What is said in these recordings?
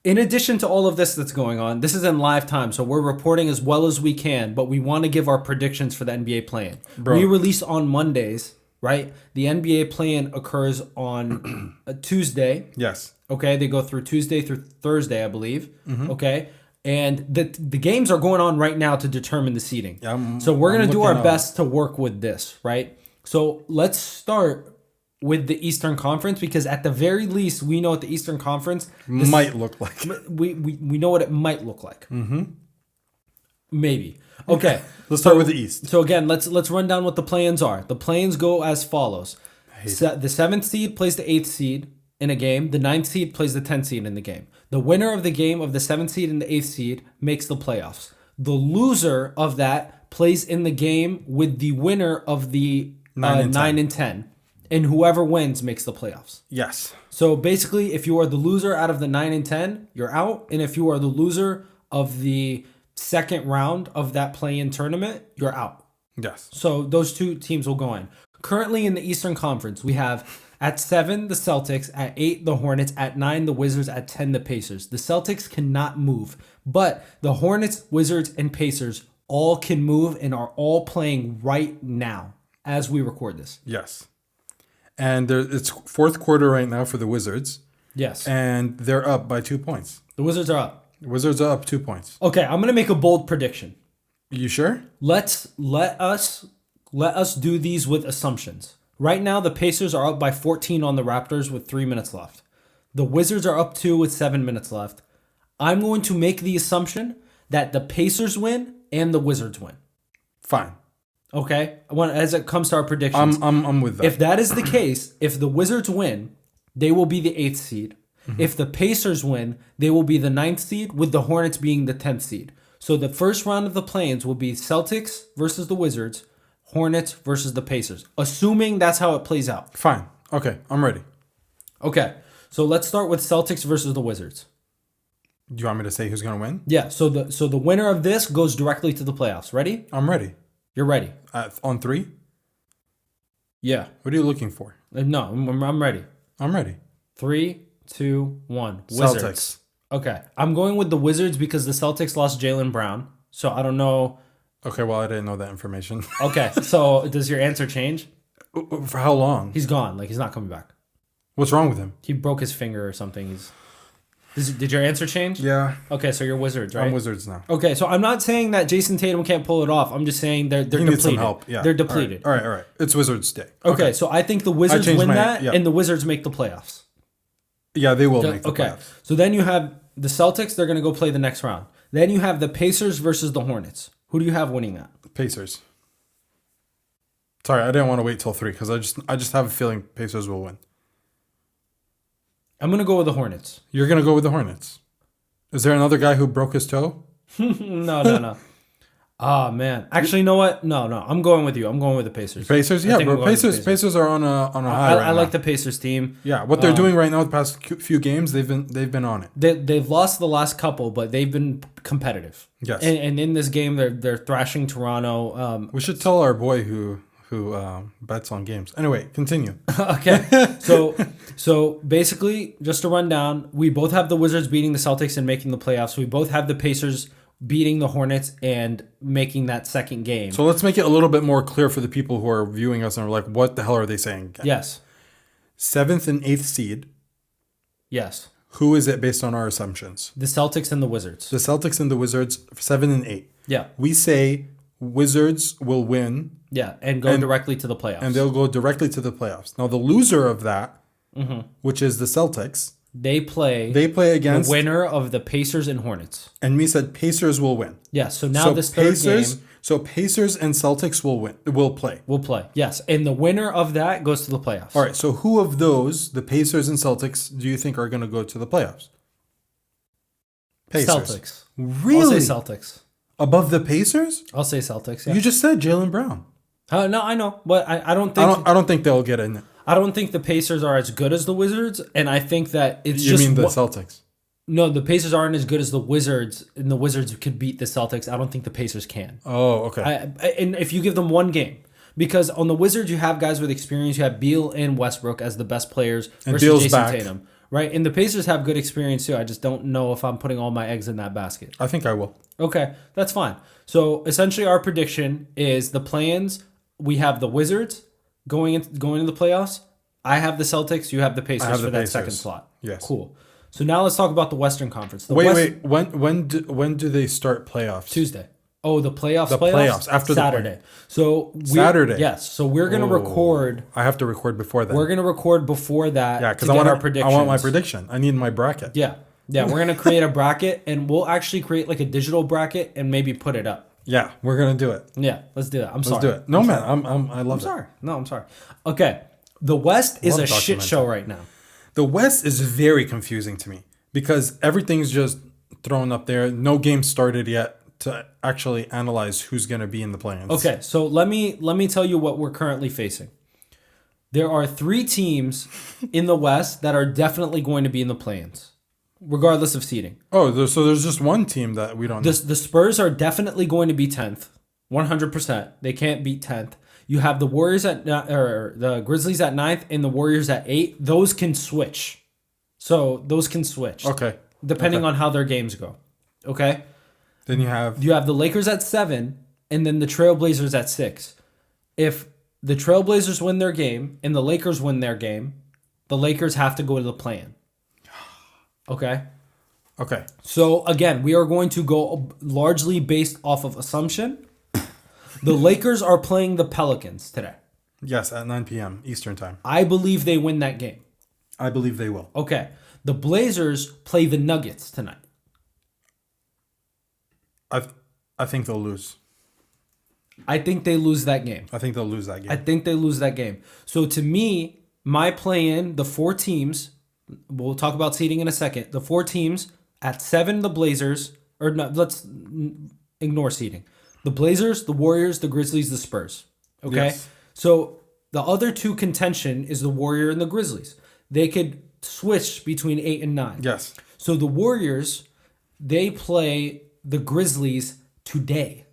In addition to all of this that's going on, this is in live time, so we're reporting as well as we can, but we want to give our predictions for the NBA play-in. We release on Mondays, right? The NBA play-in occurs on a Tuesday. Yes. Okay, they go through Tuesday through Thursday, I believe. Okay, and the games are going on right now to determine the seeding. Yeah, so we're going to do our best to work with this, right? So let's start with the Eastern Conference, because at the very least, we know what the Eastern Conference might look like. We know what it might look like. Maybe. Okay. Let's start with the East. So again, let's run down what the play-ins are. The play-ins go as follows. The 7th seed plays the 8th seed in a game. The 9th seed plays the 10th seed in the game. The winner of the game of the 7th seed and the 8th seed makes the playoffs. The loser of that plays in the game with the winner of the 9 and 10. And whoever wins makes the playoffs. Yes. So basically, if you are the loser out of the 9 and 10, you're out. And if you are the loser of the second round of that play-in tournament, you're out. Yes. So those two teams will go in. Currently in the Eastern Conference, we have at 7, the Celtics. At 8, the Hornets. At 9, the Wizards. At 10, the Pacers. The Celtics cannot move. But the Hornets, Wizards, and Pacers all can move and are all playing right now as we record this. Yes. And it's fourth quarter right now for the Wizards. Yes. And they're up by 2 points. The Wizards are up. The Wizards are up 2 points. Okay, I'm going to make a bold prediction. You sure? Let us do these with assumptions. Right now, the Pacers are up by 14 on the Raptors with 3 minutes left. The Wizards are up 2 with 7 minutes left. I'm going to make the assumption that the Pacers win and the Wizards win. Fine. Okay, as it comes to our predictions, I'm with that. If that is the case, if the Wizards win, they will be the 8th seed. If the Pacers win, they will be the 9th seed, with the Hornets being the 10th seed. So the first round of the play-ins will be Celtics versus the Wizards, Hornets versus the Pacers, assuming that's how it plays out. Fine. Okay, I'm ready. Okay, so let's start with Celtics versus the Wizards. Do you want me to say who's going to win? Yeah, so the winner of this goes directly to the playoffs. Ready? I'm ready. You're ready. On 3? Yeah. What are you looking for? No, I'm ready. I'm ready. 3, 2, 1. Wizards. Celtics. Okay. I'm going with the Wizards because the Celtics lost Jaylen Brown. So I don't know. Okay, well, I didn't know that information. Okay. So does your answer change? For how long? He's gone. Like, he's not coming back. What's wrong with him? He broke his finger or something. Did your answer change? Yeah. Okay, so you're Wizards, right? I'm Wizards now. Okay, so I'm not saying that Jason Tatum can't pull it off. I'm just saying they're depleted. Needs some help. Yeah. They're depleted. All right. It's Wizards Day. Okay, so I think the Wizards win that, and the Wizards make the playoffs. Yeah, they will make the playoffs. So then you have the Celtics. They're going to go play the next round. Then you have the Pacers versus the Hornets. Who do you have winning that? Pacers. Sorry, I didn't want to wait till 3 because I just have a feeling Pacers will win. I'm going to go with the Hornets. You're going to go with the Hornets. Is there another guy who broke his toe? No. Oh, man. Actually, you know what? No. I'm going with you. I'm going with the Pacers. Pacers? Yeah, bro. Pacers are on a high I like the Pacers team. Yeah, what they're doing right now the past few games, they've been on it. They've lost the last couple, but they've been competitive. Yes. And in this game, they're thrashing Toronto. We should tell our boy who bets on games. Anyway, continue. Okay. So basically, just to run down, we both have the Wizards beating the Celtics and making the playoffs. We both have the Pacers beating the Hornets and making that second game. So let's make it a little bit more clear for the people who are viewing us and are like, what the hell are they saying again? Yes. 7th and 8th seed. Yes. Who is it based on our assumptions? The Celtics and the Wizards. The Celtics and the Wizards, 7 and 8. Yeah. We say Wizards will win. Yeah, and go directly to the playoffs. And they'll go directly to the playoffs. Now, the loser of that, which is the Celtics, they play against the winner of the Pacers and Hornets. And me said Pacers will win. Yeah, so now this third game. So Pacers and Celtics will play. Will play, yes. And the winner of that goes to the playoffs. All right, so who of those, the Pacers and Celtics, do you think are going to go to the playoffs? Pacers. Celtics. Really? I'll say Celtics. Above the Pacers? I'll say Celtics, yeah. You just said Jaylen Brown. No, I know, but I don't think... I don't think they'll get in. I don't think the Pacers are as good as the Wizards, and I think that it's You mean the Celtics? No, the Pacers aren't as good as the Wizards, and the Wizards could beat the Celtics. I don't think the Pacers can. Oh, okay. And if you give them one game, because on the Wizards you have guys with experience. You have Beal and Westbrook as the best players versus Jason Tatum. right? And the Pacers have good experience too. I just don't know if I'm putting all my eggs in that basket. I think I will. Okay, that's fine. So essentially, our prediction is the plans. We have the Wizards going into the playoffs. I have the Celtics. You have the Pacers for that second slot. Yes. Cool. So now let's talk about the Western Conference. Wait. When do they start playoffs? Tuesday. Oh, the playoffs. The playoffs after Saturday. Saturday. Yes. So we're gonna record. I have to record before that. We're gonna record before that. Yeah, because I want our predictions. I want my prediction. I need my bracket. Yeah. Yeah. We're gonna create a bracket, and we'll actually create like a digital bracket and maybe put it up. Yeah, we're gonna do it. Yeah, let's do that. Let's do it. No, man, I love it. Sorry. No, I'm sorry. Okay. The West is a shit show right now. The West is very confusing to me because everything's just thrown up there. No game started yet to actually analyze who's going to be in the play-ins. Okay, so let me tell you what we're currently facing. There are 3 teams in the West that are definitely going to be in the play-ins, regardless of seeding. Oh, so there's just one team that we don't know. The Spurs are definitely going to be 10th, 100%. They can't beat 10th. You have the Warriors or the Grizzlies at 9th and the Warriors at 8. Those can switch. So those can switch. Okay. Depending on how their games go. Okay? Then you have the Lakers at 7 and then the Trailblazers at 6. If the Trailblazers win their game and the Lakers win their game, the Lakers have to go to the play-in. Okay? Okay. So again, we are going to go largely based off of assumption. The Lakers are playing the Pelicans today. Yes, at 9 p.m. Eastern time. I believe they win that game. I believe they will. Okay. The Blazers play the Nuggets tonight. I think they'll lose. I think they lose that game. I think they'll lose that game. I think they lose that game. So to me, my play-in, the 4 teams, we'll talk about seeding in a second. The 4 teams at 7, the Blazers, or no, let's ignore seeding. The Blazers, the Warriors, the Grizzlies, the Spurs. Okay? Yes. So the other 2 contention is the Warrior and the Grizzlies. They could switch between 8 and 9. Yes. So the Warriors, they play the Grizzlies today.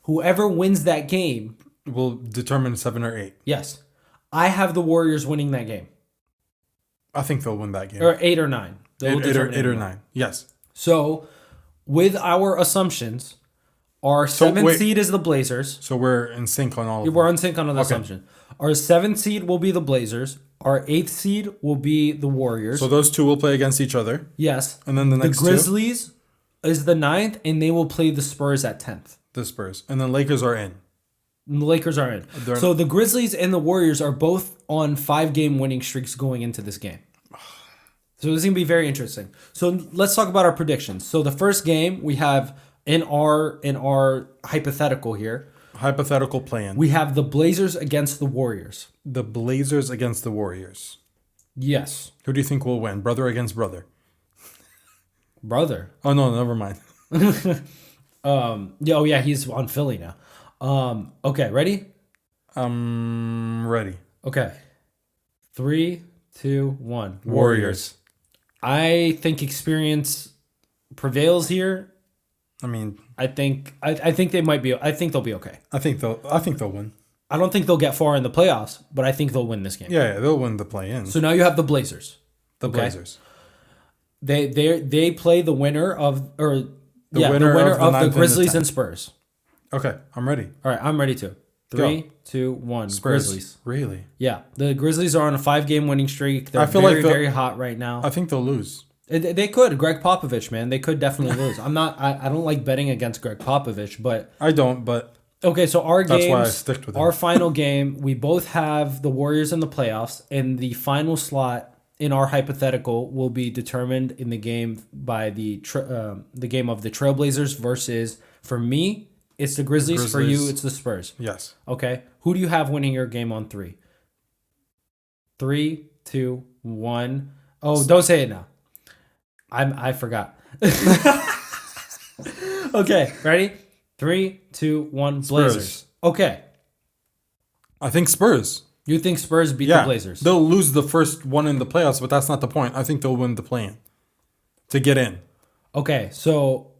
Whoever wins that game will determine 7 or 8. Yes. I have the Warriors winning that game. I think they'll win that game. Or 8 or 9. 8 or 9. Yes. So with our assumptions, our 7th seed is the Blazers. So we're in sync on all of them. We're in sync on the assumption. Our 7th seed will be the Blazers. Our 8th seed will be the Warriors. So those 2 will play against each other. Yes. And then the next The Grizzlies is the 9th, and they will play the Spurs at 10th. The Spurs. And then Lakers are in. And the Lakers are in. So the Grizzlies and the Warriors are both on 5-game winning streaks going into this game. So this is going to be very interesting. So let's talk about our predictions. So the first game we have in our hypothetical here. Hypothetical play-in. We have the Blazers against the Warriors. The Blazers against the Warriors. Yes. Who do you think will win? Brother against brother? Brother. Oh, no, never mind. Yeah, he's on Philly now. Okay, ready? Ready. Okay. 3, 2, 1. Warriors. I think experience prevails here. I mean, I think they might be. I think they'll be okay. I think they'll win. I don't think they'll get far in the playoffs, but I think they'll win this game. Yeah, they'll win the play-in. So now you have the Blazers. Blazers. They play the winner of the winner of the Grizzlies and Spurs. Okay, I'm ready. All right, I'm ready too. 3, 2, 1. Spurs. Grizzlies. Really? Yeah, the Grizzlies are on a 5-game winning streak. They're very hot right now. I think they'll lose. They could. Greg Popovich, man, they could definitely lose. I don't like betting against Greg Popovich, but I don't. But okay, so our games, that's why I sticked with him. Our final game, we both have the Warriors in the playoffs, and the final slot in our hypothetical will be determined in the game by the game of the Trailblazers versus, for me, it's the Grizzlies. For you, it's the Spurs. Yes. Okay. Who do you have winning your game on 3? 3, 2, 1. Oh, don't say it now. I forgot. Okay, ready? 3, 2, 1. Blazers. Spurs. Okay. I think Spurs. You think Spurs beat the Blazers? They'll lose the first one in the playoffs, but that's not the point. I think they'll win the play-in to get in. Okay, so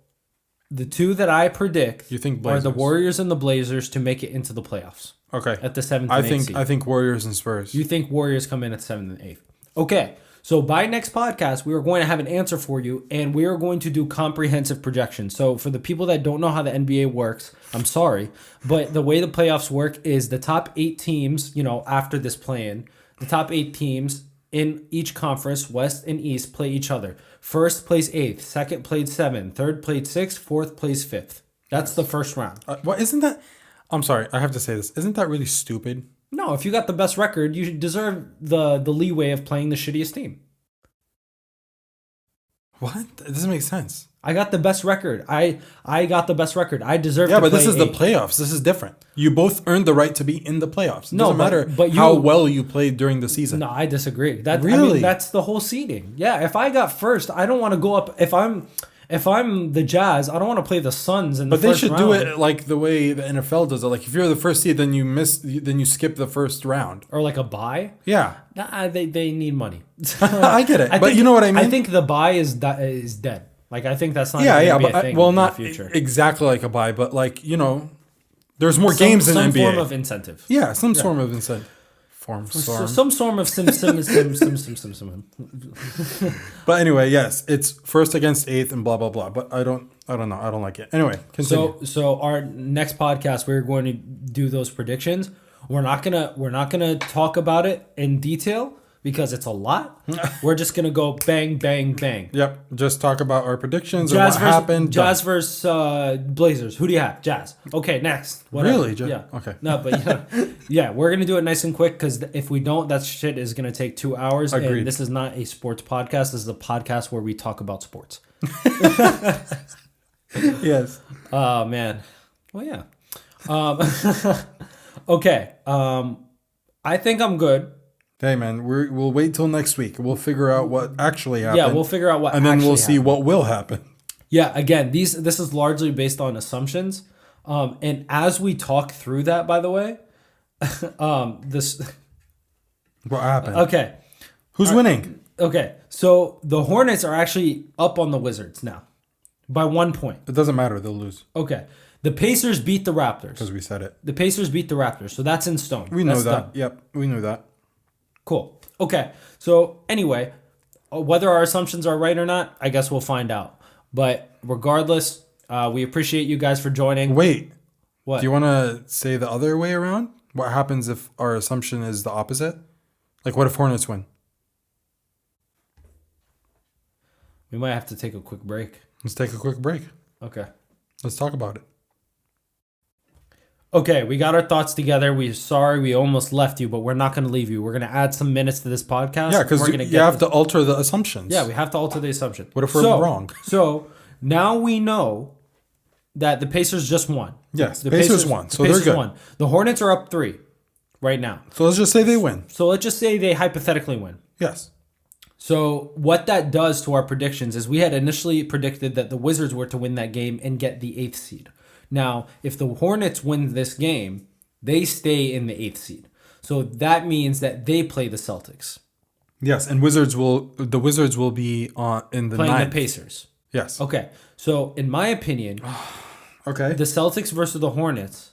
the 2 that I predict you think are the Warriors and the Blazers to make it into the playoffs. Okay. At the 7th and 8th seed. I think Warriors and Spurs. You think Warriors come in at 7th and 8th. Okay, So by next podcast, we are going to have an answer for you, and we are going to do comprehensive projections. So for the people that don't know how the NBA works, I'm sorry, but the way the playoffs work is the top 8 teams, after this play-in, the top 8 teams in each conference, West and East, play each other. First plays 8th, second played 7th, third played 6th, fourth plays 5th. That's the first round. What isn't that? I'm sorry, I have to say this. Isn't that really stupid? No, if you got the best record, you deserve the leeway of playing the shittiest team. What? It doesn't make sense. I got the best record. I got the best record. I deserve to Yeah, play but this is the 8. playoffs. This is different. You both earned the right to be in the playoffs. It No, doesn't matter but how well you played during the season. No, I disagree. Really? That's the whole seeding. Yeah, if I got first, I don't want to go up. If I'm the Jazz, I don't want to play the Suns in the But first they should round. do it like the way the NFL does it. Like if you're the first seed, then you skip the first round. Or like a bye. Yeah, Nah, they need money. I get it. But you know what I mean? I think the bye is dead. Like I think that's not yeah, gonna be a but thing well, in not the future. exactly like a bye, but like there's more games in some NBA. form of incentive. Yeah, some form of incentive. Some form of sim. But anyway, yes, it's first against 8th and blah blah blah. But I don't know. I don't like it. Anyway, continue. So our next podcast we're going to do those predictions. We're not gonna talk about it in detail because it's a lot. We're just gonna go bang bang bang. Yep, just talk about our predictions and what happened. Jazz versus Blazers. Who do you have? Jazz. Okay, next. Whatever. Really? Yeah. Okay. No, but yeah, we're gonna do it nice and quick because if we don't, that shit is gonna take 2 hours. Agreed. And this is not a sports podcast. This is a podcast where we talk about sports. Yes. Oh man. Well, yeah. Okay. I think I'm good. Hey man, we'll wait till next week. We'll figure out what actually happened. Yeah, we'll figure out what. and then we'll see happened. what will happen. Yeah. Again, this is largely based on assumptions. And as we talk through that, by the way, this. What happened? Okay. Who's winning? Okay. So the Hornets are actually up on the Wizards now, by 1 point. It doesn't matter. They'll lose Okay. The Pacers beat the Raptors. because we said it. The Pacers beat the Raptors, so that's in stone. We know That's that. done. Yep, we knew that. Cool. Okay. So anyway, whether our assumptions are right or not, I guess we'll find out. But regardless, we appreciate you guys for joining. Wait. What? Do you want to say the other way around? What happens if our assumption is the opposite? Like, what if Hornets win? We might have to take a quick break. Let's take a quick break. Okay. Let's talk about it. Okay, we got our thoughts together. We're sorry we almost left you, but we're not going to leave you. We're going to add some minutes to this podcast. Yeah, because you have to alter the assumptions. Yeah, we have to alter the assumption. What if we're wrong? So now we know that the Pacers just won. Yes, the Pacers won, so they're good. The Hornets are up 3 right now. So let's just say they win. So let's just say they hypothetically win. Yes. So what that does to our predictions is we had initially predicted that the Wizards were to win that game and get the 8th seed. Now, if the Hornets win this game, they stay in the 8th seed. So that means that they play the Celtics. Yes, and the Wizards will be in the playing 9th. the Pacers. Yes. Okay. So in my opinion, Okay. the Celtics versus the Hornets,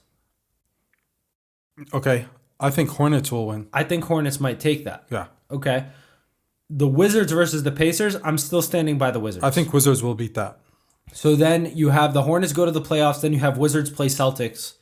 Okay. I think Hornets will win. I think Hornets might take that. Yeah. Okay. The Wizards versus the Pacers, I'm still standing by the Wizards. I think Wizards will beat that. So then you have the Hornets go to the playoffs, then you have Wizards play Celtics.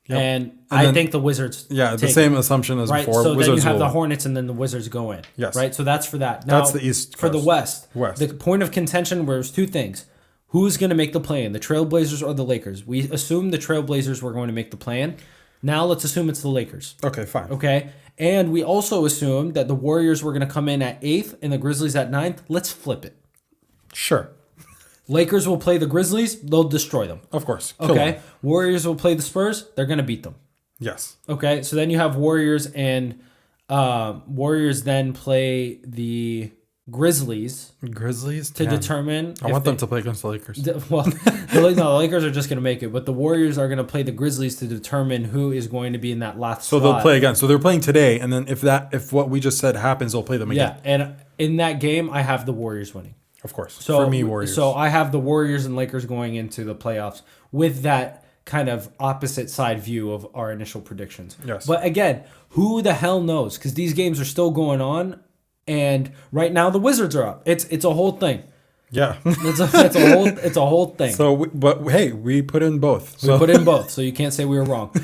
Yep. And then- I think the Wizards Yeah, the take same assumption as right? before. So then Wizards you have will the win. Hornets and then the Wizards go in. Yes. Right? So that's for that. Now, That's the East For the Coast. West. West. The point of contention was 2 things. Who's going to make the play-in, the Trailblazers or the Lakers? We assumed the Trailblazers were going to make the play-in. Now let's assume it's the Lakers. Okay, fine. Okay? And we also assumed that the Warriors were going to come in at 8th and the Grizzlies at 9th. Let's flip it. Sure. Lakers will play the Grizzlies. They'll destroy them. Of course. Kill Okay? them. Warriors will play the Spurs. They're going to beat them. Yes. Okay? So then you have Warriors and Warriors then play the Grizzlies Grizzlies to determine. I want them to play against the Lakers. Well, the Lakers are just going to make it, but the Warriors are going to play the Grizzlies to determine who is going to be in that last So slot. they'll play again. So they're playing today, and then if what we just said happens, they'll play them again. Yeah, and in that game, I have the Warriors winning. Of course. So For me, Warriors. So I have the Warriors and Lakers going into the playoffs with that kind of opposite side view of our initial predictions. Yes. But again, who the hell knows? Because these games are still going on. and right now the Wizards are up. It's a whole thing. Yeah. It's a whole thing. But hey, we put in both. We put in both, so you can't say we were wrong.